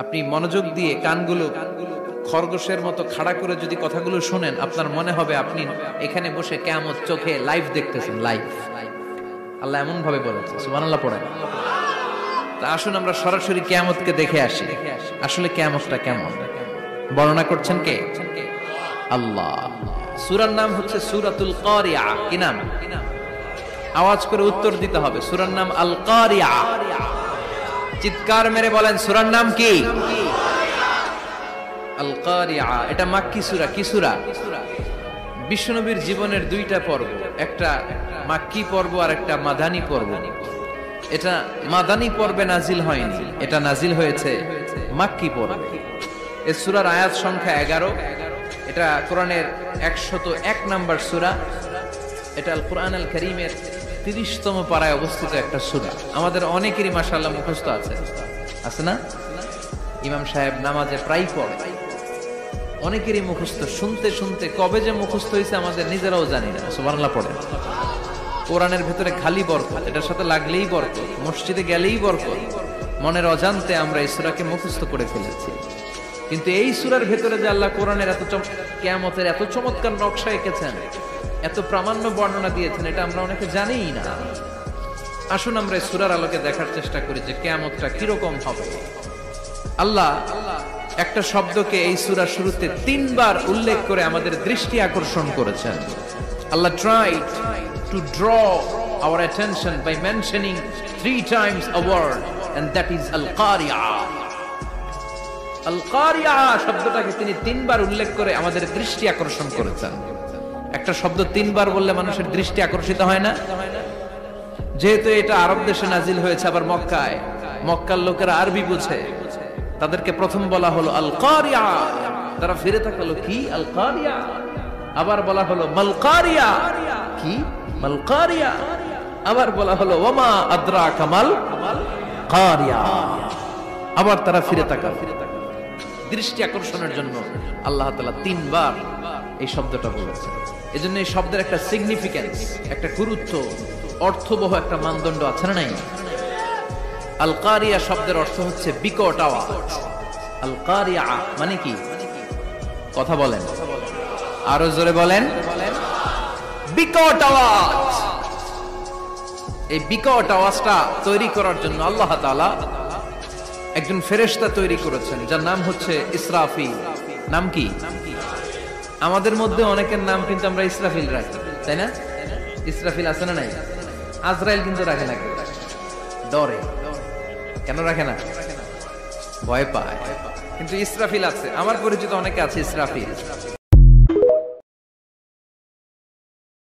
আপনি মনোযোগ দিয়ে কানগুলো খরগোশের মতো খাড়া করে যদি কথাগুলো শুনেন, আপনার মনে হবে আপনি এখানে বসে কিয়ামত চোখে লাইভ দেখতেছেন। লাইভ আল্লাহ এমন ভাবে বলেছে, সুবহানাল্লাহ পড়েন। তা আসুন আমরা সরাসরি কিয়ামতকে দেখে আসি। আসলে কিয়ামতটা কেমন বর্ণনা করছেন কে? আল্লাহ। সূরার নাম হচ্ছে সূরাতুল কারিয়া। কি নাম? আওয়াজ করে উত্তর দিতে হবে। সূরার নাম আল কারিয়া। চিৎকার মেরে বলেন সূরার নাম কি? আল কারিয়া। এটা মাক্কি সূরা। কি সূরা? বিশ্বনবীর জীবনের দুইটা পর্ব, একটা মাক্কি পর্ব আর একটা মাদানী পর্ব। এটা মাদানী পর্বে নাজিল হয়নি, এটা নাজিল হয়েছে মাক্কি পর্বে। এই সূরার আয়াত সংখ্যা 11। এটা কোরআনের 101 নম্বর সূরা। এটা আল কুরআন আল কারীমের 30তম পারায় অবস্থিত একটা সূরা। আমাদের অনেকেরই মাশাআল্লাহ মুখস্থ আছে, আছে না? ইমাম সাহেব নামাজে প্রায় পড়ে, অনেকেরই মুখস্থ। শুনতে শুনতে কবে যে মুখস্থ হয়েছে আমাদের নিজেরাও জানি না। সুবহানাল্লাহ পড়েন। কোরআনের ভেতরে খালি বরকত, এটার সাথে লাগলেই বরকত, মসজিদে গেলেই বরকত। মনের অজান্তে আমরা এই সূরাকে মুখস্থ করে ফেলেছি। কিন্তু এই সূরার ভেতরে যে আল্লাহ কোরআনের কিয়ামতের এত চমৎকার নকশা এঁকেছেন, এত প্রামাণ্য বর্ণনা দিয়েছেন, এটা আমরা অনেকে জানিই না। আসুন আমরা এই সূরার আলোকে দেখার চেষ্টা করি যে কিয়ামতটা কিরকম হবে। আল্লাহ একটা শব্দকে এই সূরার শুরুতে 3 বার উল্লেখ করে আমাদের দৃষ্টি আকর্ষণ করেছেন। আল্লাহ tried to draw our attention by mentioning 3 times a word, and that is al-qari'ah. al-qari'ah শব্দটাকে তিনি 3 বার উল্লেখ করে আমাদের দৃষ্টি আকর্ষণ করেছেন। একটা শব্দ 3 বার বললে মানুষের দৃষ্টি আকর্ষিত হয় না? যেহেতু এটা আরব দেশে নাজিল হয়েছে, আবার মক্কায়, মক্কার লোকেরা আরবি বুঝে, তাদেরকে প্রথম বলা হলো আল কারিয়া। তারা ফিরে তাকালো, কি আল কারিয়া? আবার বলা হলো মাল কারিয়া। কি মাল কারিয়া? আবার বলা হলো ওয়ামা আদরাকা মাল কারিয়া। আবার তারা ফিরে তাকালো। দৃষ্টি আকর্ষণের জন্য আল্লাহ তাআলা 3 বার এই শব্দটা বলেছেন। এজন্য এই শব্দের একটা সিগনিফিকেন্স, একটা গুরুত্ব, অর্থবহ একটা মানদণ্ড আছে না নাই? আল কারিয়া শব্দের অর্থ হচ্ছে বিকট আওয়াজ। আল কারিয়া মানে কি? কথা বলেন, আরো জোরে বলেন। বিকট আওয়াজ। এই বিকট আওয়াজটা তৈরি করার জন্য আল্লাহ তাআলা একজন ফেরেশতা তৈরি করেছেন, যার নাম হচ্ছে ইসরাফিল। নাম কি? আমাদের মধ্যে অনেকের নাম কিন্তু আমরা ইসরাফিল রাখি, তাই না? ইসরাফিল আছে না নাই? আজরাইল কিন্তু রাখে না, ডরে। কেন রাখে না? ভয় পায়। কিন্তু ইসরাফিল আছে। আমার পরিচিত অনেকে আছে ইসরাফিল।